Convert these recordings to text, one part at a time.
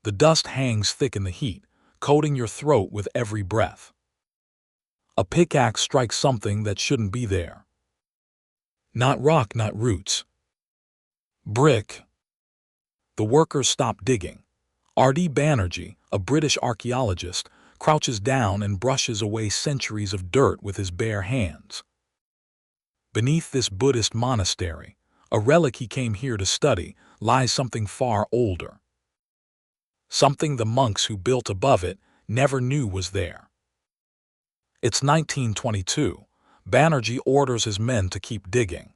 The dust hangs thick in the heat, coating your throat with every breath. A pickaxe strikes something that shouldn't be there. Not rock, not roots. Brick. The workers stop digging. R.D. Banerjee, a British archaeologist, crouches down and brushes away centuries of dirt with his bare hands. Beneath this Buddhist monastery, a relic he came here to study, lies something far older. Something the monks who built above it never knew was there. It's 1922. Banerjee orders his men to keep digging.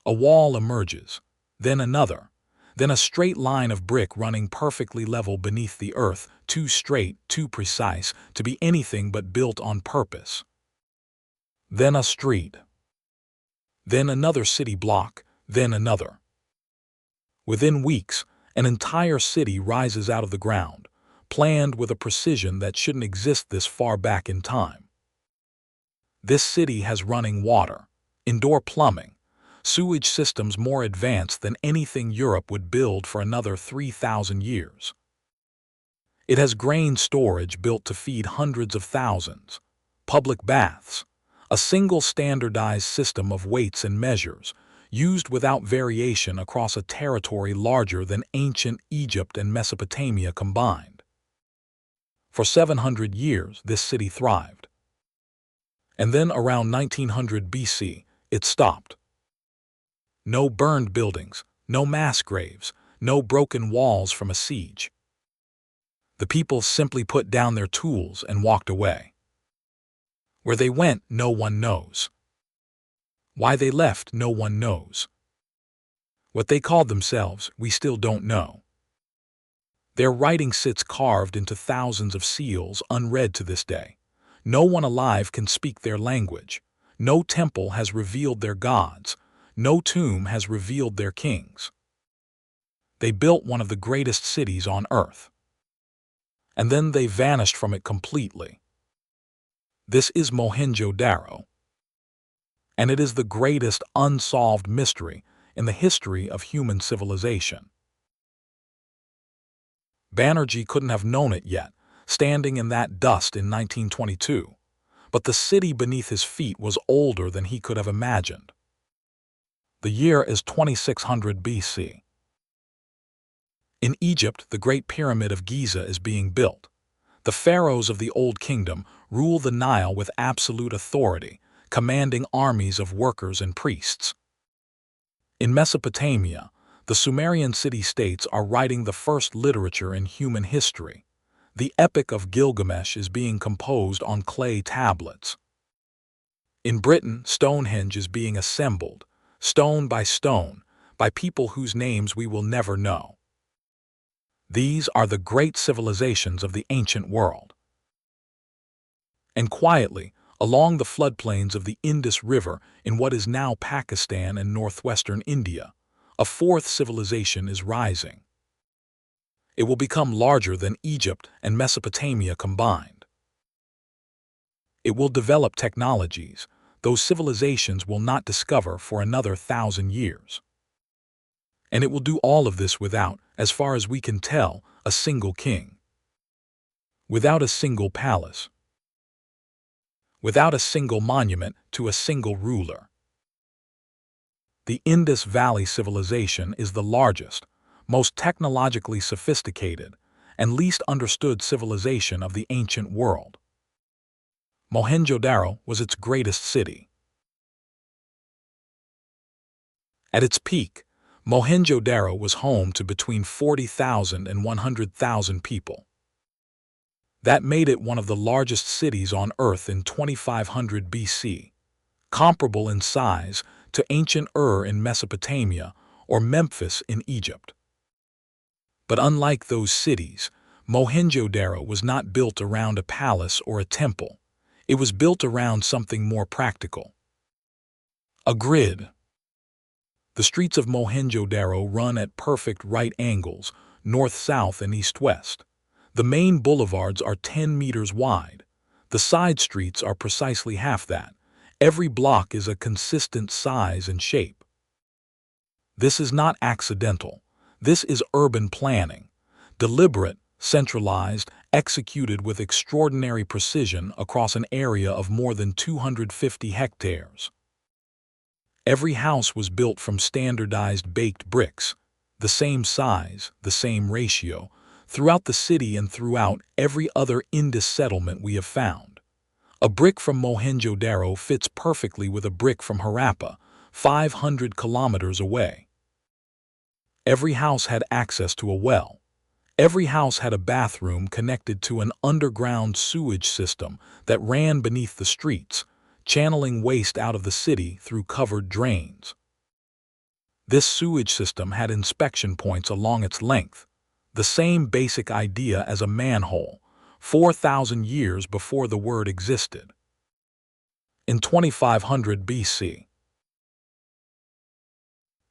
A wall emerges, then another, then a straight line of brick running perfectly level beneath the earth, too straight, too precise, to be anything but built on purpose. Then a street. Then another city block, then another. Within weeks, an entire city rises out of the ground, planned with a precision that shouldn't exist this far back in time. This city has running water, indoor plumbing, sewage systems more advanced than anything Europe would build for another 3,000 years. It has grain storage built to feed hundreds of thousands, public baths, a single standardized system of weights and measures, used without variation across a territory larger than ancient Egypt and Mesopotamia combined. For 700 years, this city thrived. And then around 1900 BC, it stopped. No burned buildings, no mass graves, no broken walls from a siege. The people simply put down their tools and walked away. Where they went, no one knows. Why they left, no one knows. What they called themselves, we still don't know. Their writing sits carved into thousands of seals, unread to this day. No one alive can speak their language. No temple has revealed their gods. No tomb has revealed their kings. They built one of the greatest cities on earth. And then they vanished from it completely. This is Mohenjo-daro. And it is the greatest unsolved mystery in the history of human civilization. Banerjee couldn't have known it yet, standing in that dust in 1922, but the city beneath his feet was older than he could have imagined. The year is 2600 BC. In Egypt, the Great Pyramid of Giza is being built. The pharaohs of the Old Kingdom rule the Nile with absolute authority, commanding armies of workers and priests. In Mesopotamia, the Sumerian city-states are writing the first literature in human history. The Epic of Gilgamesh is being composed on clay tablets. In Britain, Stonehenge is being assembled, stone, by people whose names we will never know. These are the great civilizations of the ancient world. And quietly, along the floodplains of the Indus River in what is now Pakistan and northwestern India, a fourth civilization is rising. It will become larger than Egypt and Mesopotamia combined. It will develop technologies those civilizations will not discover for another 1,000 years. And it will do all of this without, as far as we can tell, a single king. Without a single palace. Without a single monument to a single ruler. The Indus Valley Civilization is the largest, most technologically sophisticated, and least understood civilization of the ancient world. Mohenjo-daro was its greatest city. At its peak, Mohenjo-daro was home to between 40,000 and 100,000 people. That made it one of the largest cities on Earth in 2500 BC, comparable in size to ancient Ur in Mesopotamia or Memphis in Egypt. But unlike those cities, Mohenjo-daro was not built around a palace or a temple. It was built around something more practical. A grid. The streets of Mohenjo-daro run at perfect right angles, north-south and east-west. The main boulevards are 10 meters wide. The side streets are precisely half that. Every block is a consistent size and shape. This is not accidental. This is urban planning. Deliberate, centralized, executed with extraordinary precision across an area of more than 250 hectares. Every house was built from standardized baked bricks, the same size, the same ratio, throughout the city and throughout every other Indus settlement we have found. A brick from Mohenjo-daro fits perfectly with a brick from Harappa, 500 kilometers away. Every house had access to a well. Every house had a bathroom connected to an underground sewage system that ran beneath the streets, channeling waste out of the city through covered drains. This sewage system had inspection points along its length, the same basic idea as a manhole, 4,000 years before the word existed. In 2500 BC,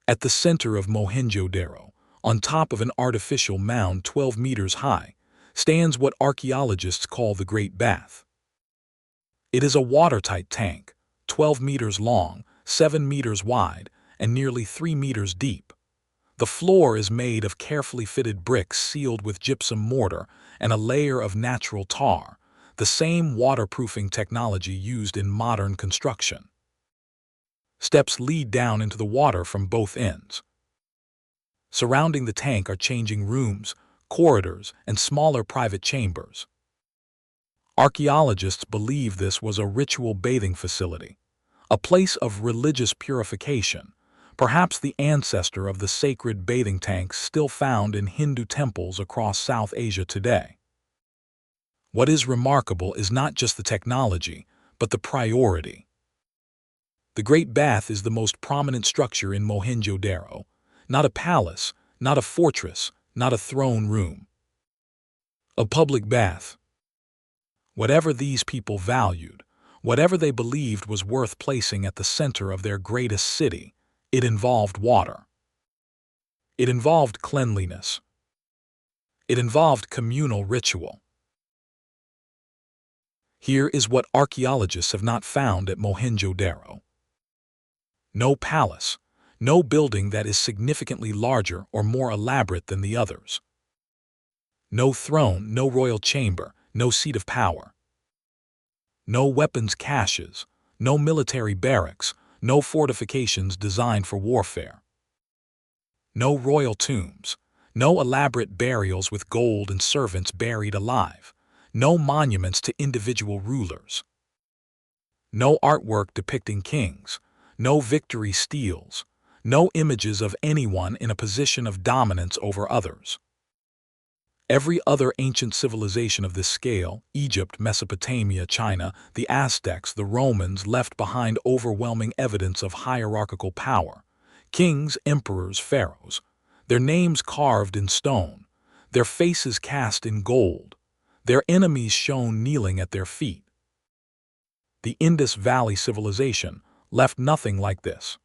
at the center of Mohenjo-daro, on top of an artificial mound 12 meters high, stands what archaeologists call the Great Bath. It is a watertight tank, 12 meters long, 7 meters wide, and nearly 3 meters deep. The floor is made of carefully fitted bricks sealed with gypsum mortar and a layer of natural tar, the same waterproofing technology used in modern construction. Steps lead down into the water from both ends. Surrounding the tank are changing rooms, corridors, and smaller private chambers. Archaeologists believe this was a ritual bathing facility, a place of religious purification, perhaps the ancestor of the sacred bathing tanks still found in Hindu temples across South Asia today. What is remarkable is not just the technology, but the priority. The Great Bath is the most prominent structure in Mohenjo-daro, not a palace, not a fortress, not a throne room. A public bath. Whatever these people valued, whatever they believed was worth placing at the center of their greatest city, it involved water. It involved cleanliness. It involved communal ritual. Here is what archaeologists have not found at Mohenjo-daro. No palace, no building that is significantly larger or more elaborate than the others. No throne, no royal chamber, no seat of power. No weapons caches, no military barracks, no fortifications designed for warfare. No royal tombs, no elaborate burials with gold and servants buried alive, no monuments to individual rulers. No artwork depicting kings, no victory steels, no images of anyone in a position of dominance over others. Every other ancient civilization of this scale, Egypt, Mesopotamia, China, the Aztecs, the Romans, left behind overwhelming evidence of hierarchical power. Kings, emperors, pharaohs, their names carved in stone, their faces cast in gold, their enemies shown kneeling at their feet. The Indus Valley Civilization left nothing like this.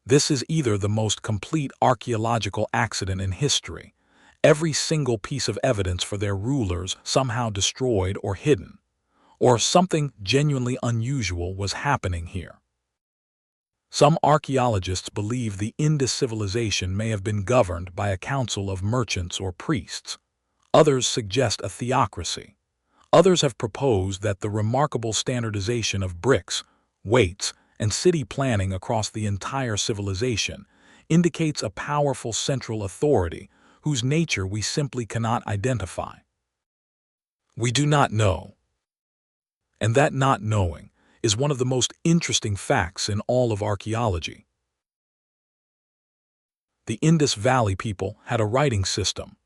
This is either the most complete archaeological accident in history, every single piece of evidence for their rulers somehow destroyed or hidden, or something genuinely unusual was happening here. Some archaeologists believe the Indus civilization may have been governed by a council of merchants or priests. Others suggest a theocracy. Others have proposed that the remarkable standardization of bricks, weights, and city planning across the entire civilization indicates a powerful central authority whose nature we simply cannot identify. We do not know. And that not knowing is one of the most interesting facts in all of archaeology. The Indus Valley people had a writing system.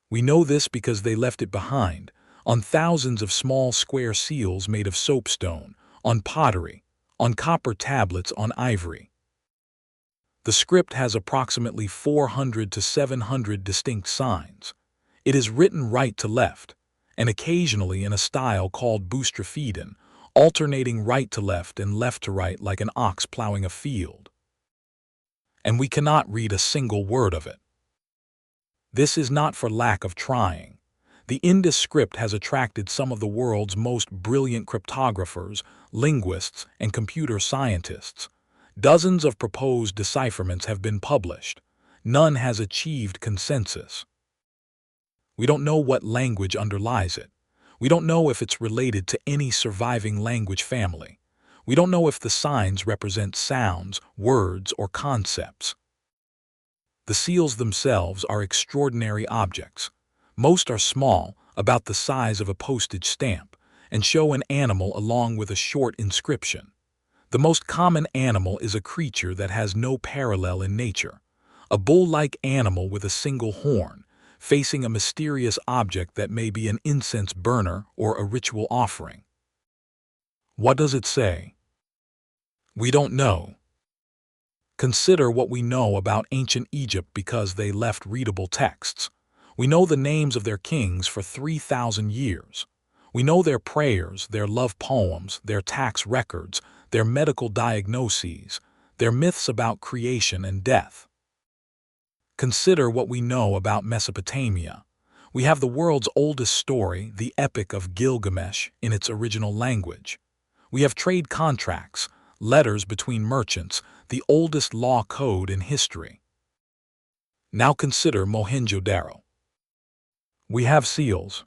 We know this because they left it behind, on thousands of small square seals made of soapstone, on pottery, on copper tablets, on ivory. The script has approximately 400 to 700 distinct signs. It is written right to left, and occasionally in a style called boustrophedon, alternating right to left and left to right like an ox plowing a field. And we cannot read a single word of it. This is not for lack of trying. The Indus script has attracted some of the world's most brilliant cryptographers, linguists, and computer scientists. Dozens of proposed decipherments have been published. None has achieved consensus. We don't know what language underlies it. We don't know if it's related to any surviving language family. We don't know if the signs represent sounds, words, or concepts. The seals themselves are extraordinary objects. Most are small, about the size of a postage stamp, and show an animal along with a short inscription. The most common animal is a creature that has no parallel in nature, a bull-like animal with a single horn, facing a mysterious object that may be an incense burner or a ritual offering. What does it say? We don't know. Consider what we know about ancient Egypt because they left readable texts. We know the names of their kings for 3,000 years. We know their prayers, their love poems, their tax records, their medical diagnoses, their myths about creation and death. Consider what we know about Mesopotamia. We have the world's oldest story, the Epic of Gilgamesh, in its original language. We have trade contracts, letters between merchants, the oldest law code in history. Now consider Mohenjo-daro. We have seals.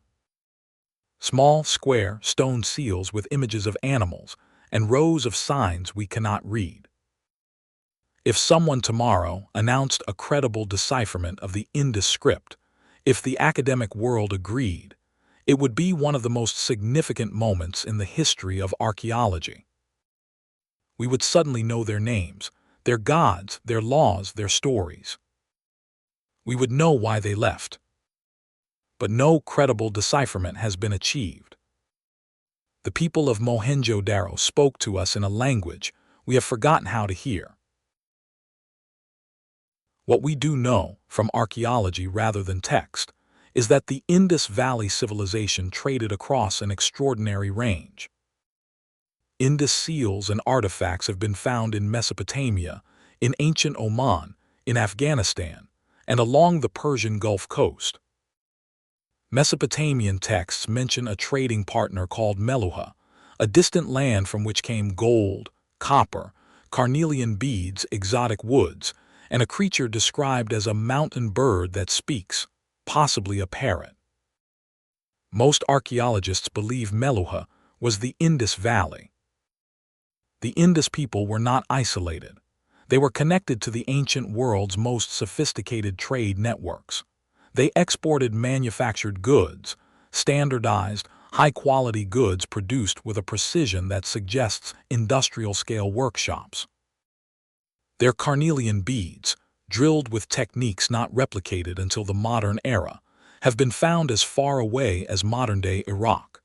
Small, square, stone seals with images of animals and rows of signs we cannot read. If someone tomorrow announced a credible decipherment of the Indus script, if the academic world agreed, it would be one of the most significant moments in the history of archaeology. We would suddenly know their names, their gods, their laws, their stories. We would know why they left. But no credible decipherment has been achieved. The people of Mohenjo-daro spoke to us in a language we have forgotten how to hear. What we do know, from archaeology rather than text, is that the Indus Valley Civilization traded across an extraordinary range. Indus seals and artifacts have been found in Mesopotamia, in ancient Oman, in Afghanistan, and along the Persian Gulf Coast. Mesopotamian texts mention a trading partner called Meluhha, a distant land from which came gold, copper, carnelian beads, exotic woods, and a creature described as a mountain bird that speaks, possibly a parrot. Most archaeologists believe Meluhha was the Indus Valley. The Indus people were not isolated. They were connected to the ancient world's most sophisticated trade networks. They exported manufactured goods, standardized, high-quality goods produced with a precision that suggests industrial-scale workshops. Their carnelian beads, drilled with techniques not replicated until the modern era, have been found as far away as modern-day Iraq.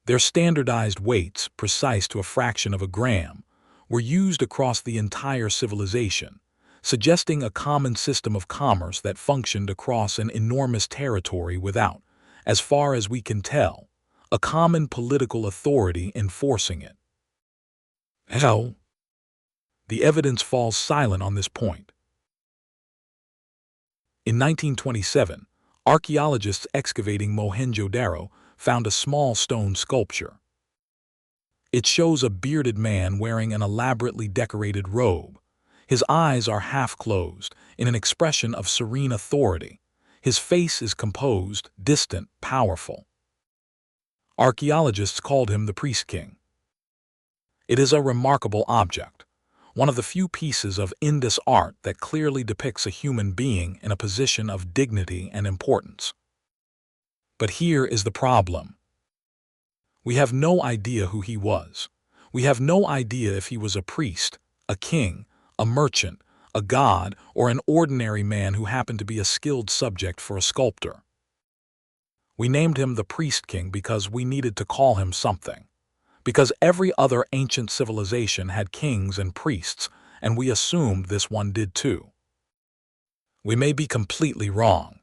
Their standardized weights, precise to a fraction of a gram, were used across the entire civilization, suggesting a common system of commerce that functioned across an enormous territory without, as far as we can tell, a common political authority enforcing it. Hell, the evidence falls silent on this point. In 1927, archaeologists excavating Mohenjo-daro found a small stone sculpture. It shows a bearded man wearing an elaborately decorated robe. His eyes are half-closed, in an expression of serene authority. His face is composed, distant, powerful. Archaeologists called him the Priest King. It is a remarkable object, one of the few pieces of Indus art that clearly depicts a human being in a position of dignity and importance. But here is the problem. We have no idea who he was. We have no idea if he was a priest, a king, a merchant, a god, or an ordinary man who happened to be a skilled subject for a sculptor. We named him the Priest King because we needed to call him something. Because every other ancient civilization had kings and priests, and we assumed this one did too. We may be completely wrong.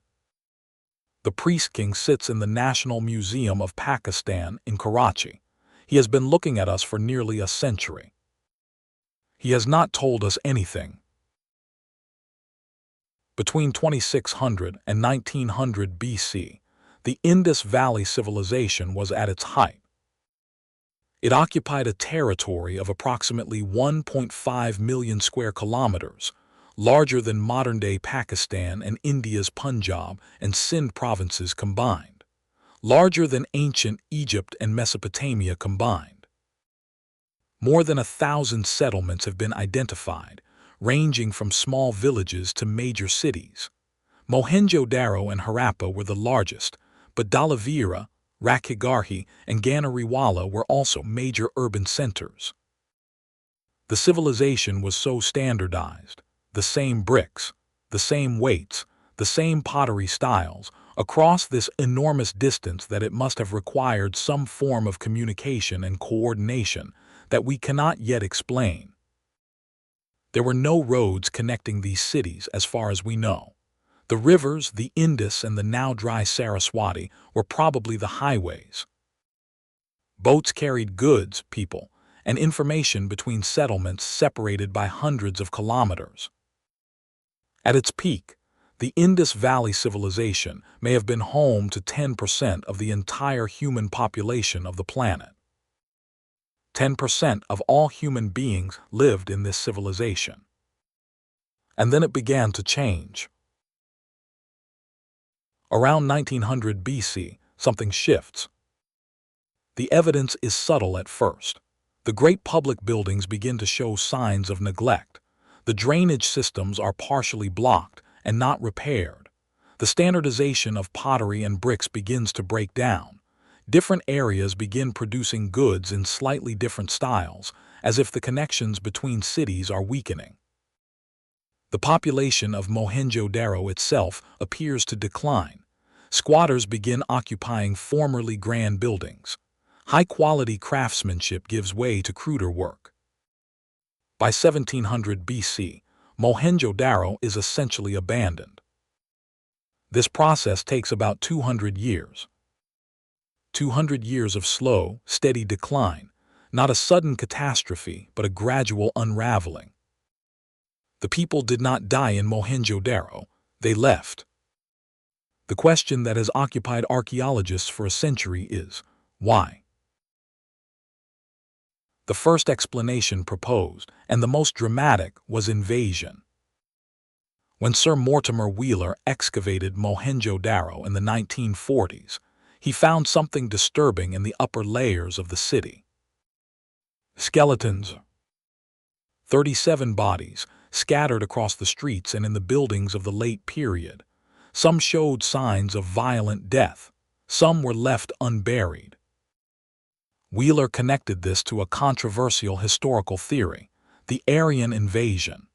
The Priest King sits in the National Museum of Pakistan in Karachi. He has been looking at us for nearly a century. He has not told us anything. Between 2600 and 1900 BC, the Indus Valley Civilization was at its height. It occupied a territory of approximately 1.5 million square kilometers, larger than modern-day Pakistan and India's Punjab and Sindh provinces combined, larger than ancient Egypt and Mesopotamia combined. More than 1,000 settlements have been identified, ranging from small villages to major cities. Mohenjo-daro and Harappa were the largest, but Dhalavira, Rakhigarhi, and Ganariwala were also major urban centers. The civilization was so standardized, the same bricks, the same weights, the same pottery styles, across this enormous distance that it must have required some form of communication and coordination that we cannot yet explain. There were no roads connecting these cities as far as we know. The rivers, the Indus and the now dry Saraswati, were probably the highways. Boats carried goods, people, and information between settlements separated by hundreds of kilometers. At its peak, the Indus Valley Civilization may have been home to 10% of the entire human population of the planet. 10% of all human beings lived in this civilization. And then it began to change. Around 1900 BC, something shifts. The evidence is subtle at first. The great public buildings begin to show signs of neglect. The drainage systems are partially blocked and not repaired. The standardization of pottery and bricks begins to break down. Different areas begin producing goods in slightly different styles, as if the connections between cities are weakening. The population of Mohenjo-daro itself appears to decline. Squatters begin occupying formerly grand buildings. High-quality craftsmanship gives way to cruder work. By 1700 BC, Mohenjo-daro is essentially abandoned. This process takes about 200 years. 200 years of slow, steady decline, not a sudden catastrophe, but a gradual unraveling. The people did not die in Mohenjo-daro, they left. The question that has occupied archaeologists for a century is, why? The first explanation proposed, and the most dramatic, was invasion. When Sir Mortimer Wheeler excavated Mohenjo-daro in the 1940s, he found something disturbing in the upper layers of the city. Skeletons. 37 bodies, scattered across the streets and in the buildings of the late period. Some showed signs of violent death. Some were left unburied. Wheeler connected this to a controversial historical theory, the Aryan invasion.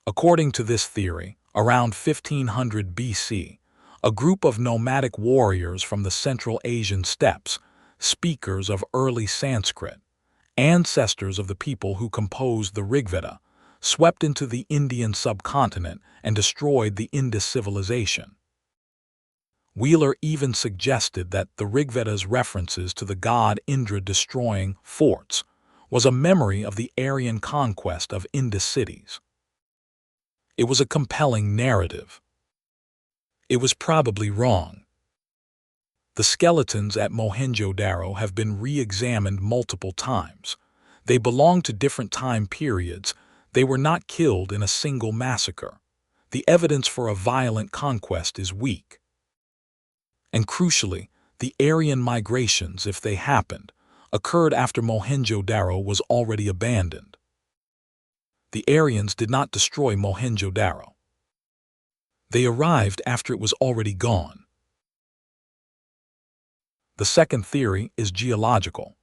According to this theory, around 1500 BC, a group of nomadic warriors from the Central Asian steppes, speakers of early Sanskrit, ancestors of the people who composed the Rigveda, swept into the Indian subcontinent and destroyed the Indus civilization. Wheeler even suggested that the Rigveda's references to the god Indra destroying forts was a memory of the Aryan conquest of Indus cities. It was a compelling narrative. It was probably wrong. The skeletons at Mohenjo-daro have been re-examined multiple times. They belong to different time periods. They were not killed in a single massacre. The evidence for a violent conquest is weak. And crucially, the Aryan migrations, if they happened, occurred after Mohenjo-daro was already abandoned. The Aryans did not destroy Mohenjo-daro. They arrived after it was already gone. The second theory is geological.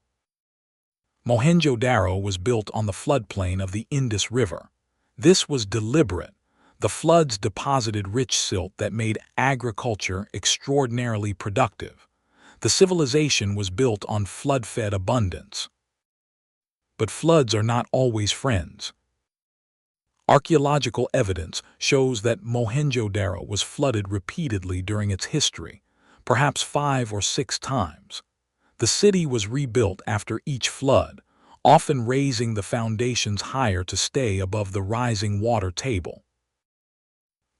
Mohenjo-daro was built on the floodplain of the Indus River. This was deliberate. The floods deposited rich silt that made agriculture extraordinarily productive. The civilization was built on flood-fed abundance. But floods are not always friends. Archaeological evidence shows that Mohenjo-daro was flooded repeatedly during its history, perhaps 5 or 6 times. The city was rebuilt after each flood, often raising the foundations higher to stay above the rising water table.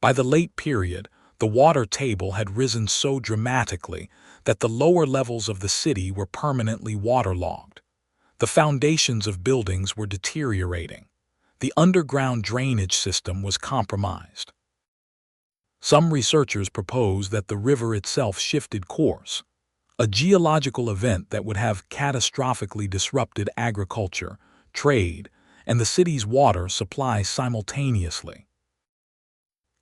By the late period, the water table had risen so dramatically that the lower levels of the city were permanently waterlogged. The foundations of buildings were deteriorating. The underground drainage system was compromised. Some researchers propose that the river itself shifted course, a geological event that would have catastrophically disrupted agriculture, trade, and the city's water supply simultaneously.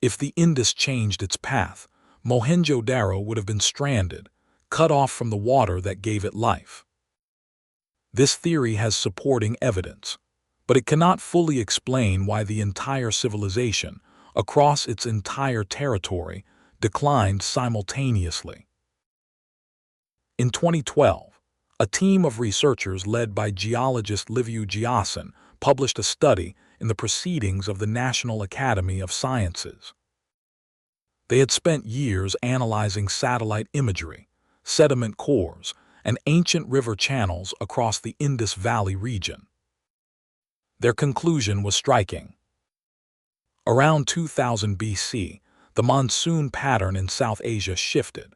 If the Indus changed its path, Mohenjo-daro would have been stranded, cut off from the water that gave it life. This theory has supporting evidence, but it cannot fully explain why the entire civilization, across its entire territory, declined simultaneously. In 2012, a team of researchers led by geologist Liviu Giason published a study in the Proceedings of the National Academy of Sciences. They had spent years analyzing satellite imagery, sediment cores, and ancient river channels across the Indus Valley region. Their conclusion was striking. Around 2000 BC, the monsoon pattern in South Asia shifted.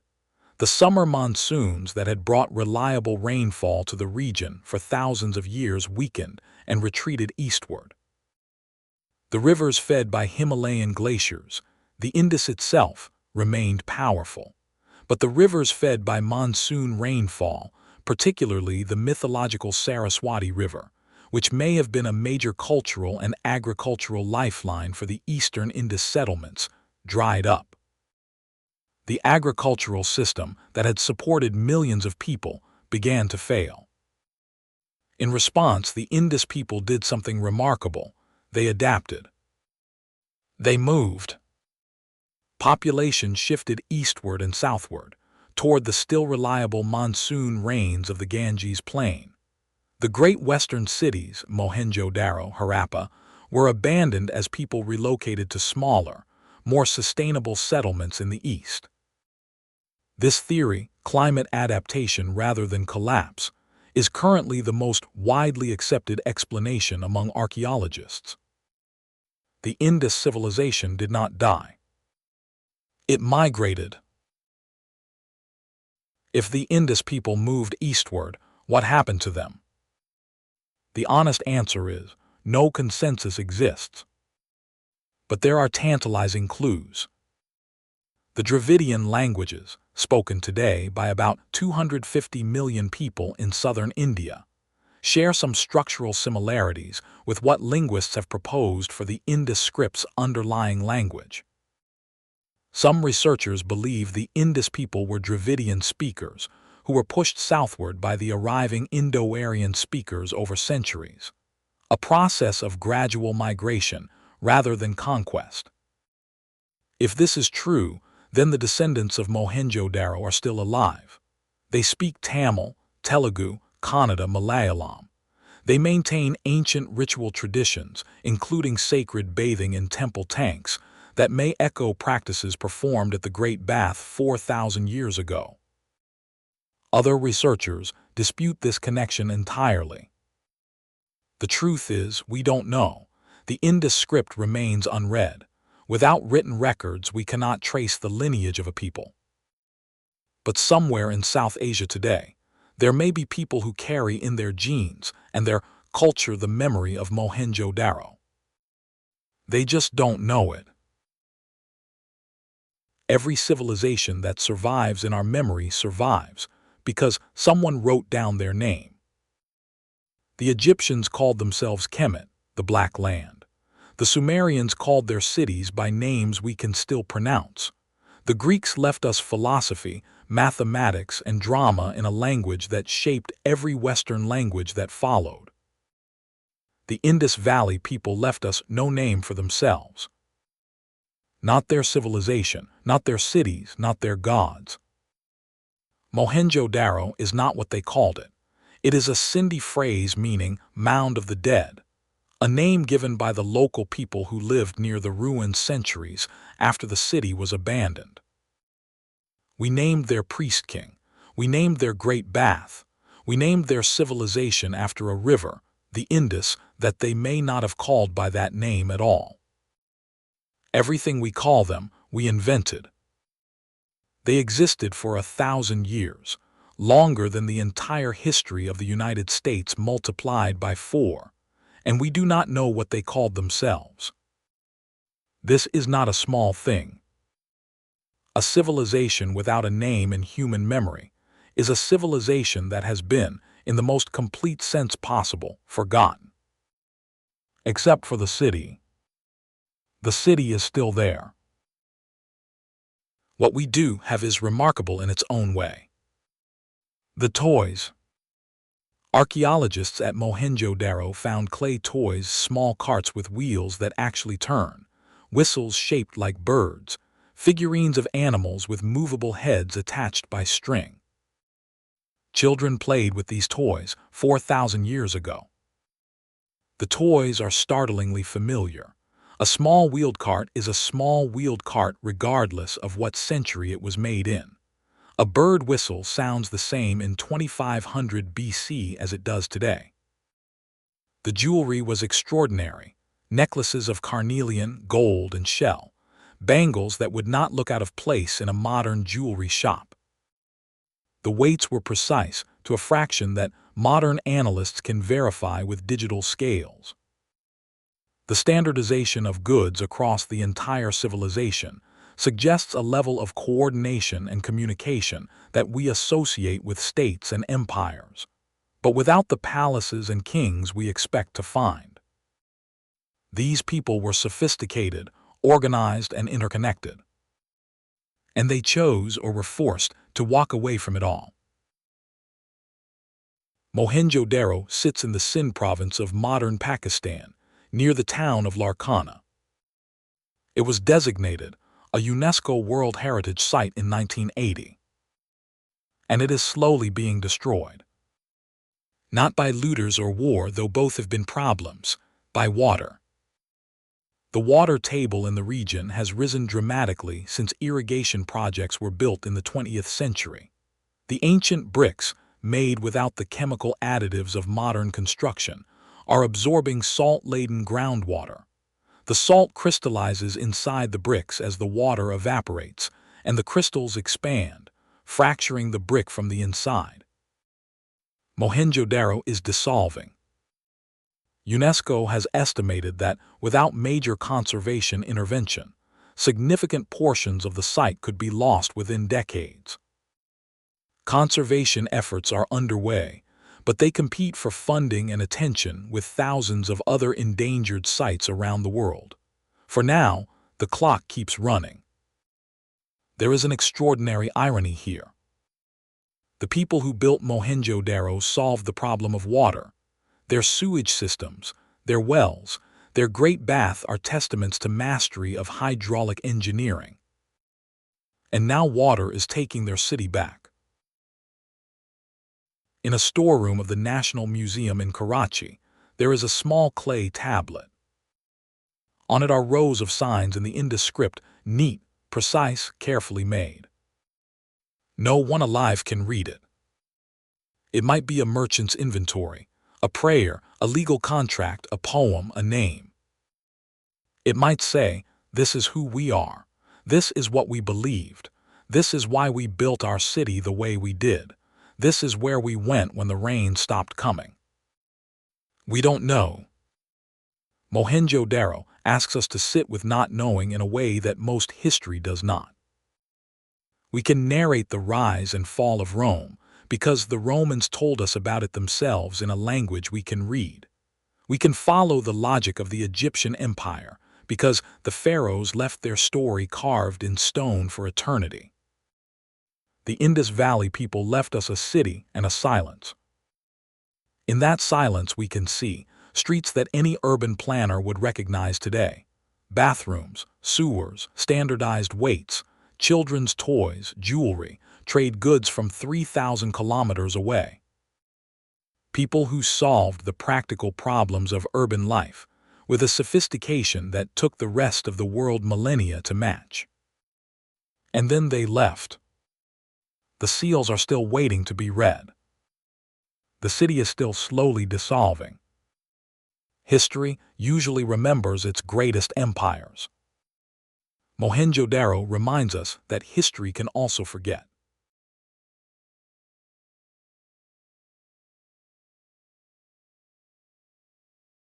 The summer monsoons that had brought reliable rainfall to the region for thousands of years weakened and retreated eastward. The rivers fed by Himalayan glaciers, the Indus itself, remained powerful. But the rivers fed by monsoon rainfall, particularly the mythological Saraswati River, which may have been a major cultural and agricultural lifeline for the eastern Indus settlements, dried up. The agricultural system that had supported millions of people began to fail. In response, the Indus people did something remarkable. They adapted. They moved. Population shifted eastward and southward, toward the still reliable monsoon rains of the Ganges Plain. The great western cities, Mohenjo-daro, Harappa, were abandoned as people relocated to smaller, more sustainable settlements in the east. This theory, climate adaptation rather than collapse, is currently the most widely accepted explanation among archaeologists. The Indus civilization did not die. It migrated. If the Indus people moved eastward, what happened to them? The honest answer is, no consensus exists. But there are tantalizing clues. The Dravidian languages, spoken today by about 250 million people in southern India, share some structural similarities with what linguists have proposed for the Indus script's underlying language. Some researchers believe the Indus people were Dravidian speakers who were pushed southward by the arriving Indo-Aryan speakers over centuries, a process of gradual migration rather than conquest. If this is true, then the descendants of Mohenjo-daro are still alive. They speak Tamil, Telugu, Kannada, Malayalam. They maintain ancient ritual traditions, including sacred bathing in temple tanks, that may echo practices performed at the Great Bath 4,000 years ago. Other researchers dispute this connection entirely. The truth is, we don't know. The Indus script remains unread. Without written records, we cannot trace the lineage of a people. But somewhere in South Asia today, there may be people who carry in their genes and their culture the memory of Mohenjo-daro. They just don't know it. Every civilization that survives in our memory survives because someone wrote down their name. The Egyptians called themselves Kemet, the Black Land. The Sumerians called their cities by names we can still pronounce. The Greeks left us philosophy, mathematics, and drama in a language that shaped every Western language that followed. The Indus Valley people left us no name for themselves. Not their civilization, not their cities, not their gods. Mohenjo-daro is not what they called it. It is a Sindhi phrase meaning mound of the dead, a name given by the local people who lived near the ruins centuries after the city was abandoned. We named their priest king. We named their great bath. We named their civilization after a river, the Indus, that they may not have called by that name at all. Everything we call them, we invented. They existed for 1,000 years, longer than the entire history of the United States multiplied by 4, and we do not know what they called themselves. This is not a small thing. A civilization without a name in human memory is a civilization that has been, in the most complete sense possible, forgotten. Except for the city. The city is still there. What we do have is remarkable in its own way. The toys. Archaeologists at Mohenjo-daro found clay toys, small carts with wheels that actually turn, whistles shaped like birds, figurines of animals with movable heads attached by string. Children played with these toys 4,000 years ago. The toys are startlingly familiar. A small wheeled cart is a small wheeled cart regardless of what century it was made in. A bird whistle sounds the same in 2500 BC as it does today. The jewelry was extraordinary. Necklaces of carnelian, gold, and shell. Bangles that would not look out of place in a modern jewelry shop. The weights were precise, to a fraction that modern analysts can verify with digital scales. The standardization of goods across the entire civilization suggests a level of coordination and communication that we associate with states and empires, but without the palaces and kings we expect to find. These people were sophisticated, organized, and interconnected. And they chose or were forced to walk away from it all. Mohenjo-daro sits in the Sindh province of modern Pakistan, near the town of Larkana. It was designated a UNESCO World Heritage Site in 1980. And it is slowly being destroyed. Not by looters or war, though both have been problems, by water. The water table in the region has risen dramatically since irrigation projects were built in the 20th century. The ancient bricks, made without the chemical additives of modern construction, are absorbing salt-laden groundwater. The salt crystallizes inside the bricks as the water evaporates, and the crystals expand, fracturing the brick from the inside. Mohenjo-daro is dissolving. UNESCO has estimated that without major conservation intervention, significant portions of the site could be lost within decades. Conservation efforts are underway, but they compete for funding and attention with thousands of other endangered sites around the world. For now, the clock keeps running. There is an extraordinary irony here. The people who built Mohenjo-daro solved the problem of water. Their sewage systems, their wells, their great bath are testaments to mastery of hydraulic engineering. And now water is taking their city back. In a storeroom of the National Museum in Karachi, there is a small clay tablet. On it are rows of signs in the Indus script, neat, precise, carefully made. No one alive can read it. It might be a merchant's inventory, a prayer, a legal contract, a poem, a name. It might say, "This is who we are. This is what we believed. This is why we built our city the way we did. This is where we went when the rain stopped coming." We don't know. Mohenjo-daro asks us to sit with not knowing in a way that most history does not. We can narrate the rise and fall of Rome because the Romans told us about it themselves in a language we can read. We can follow the logic of the Egyptian Empire because the pharaohs left their story carved in stone for eternity. The Indus Valley people left us a city and a silence. In that silence we can see streets that any urban planner would recognize today. Bathrooms, sewers, standardized weights, children's toys, jewelry, trade goods from 3,000 kilometers away. People who solved the practical problems of urban life with a sophistication that took the rest of the world millennia to match. And then they left. The seals are still waiting to be read. The city is still slowly dissolving. History usually remembers its greatest empires. Mohenjo-daro reminds us that history can also forget.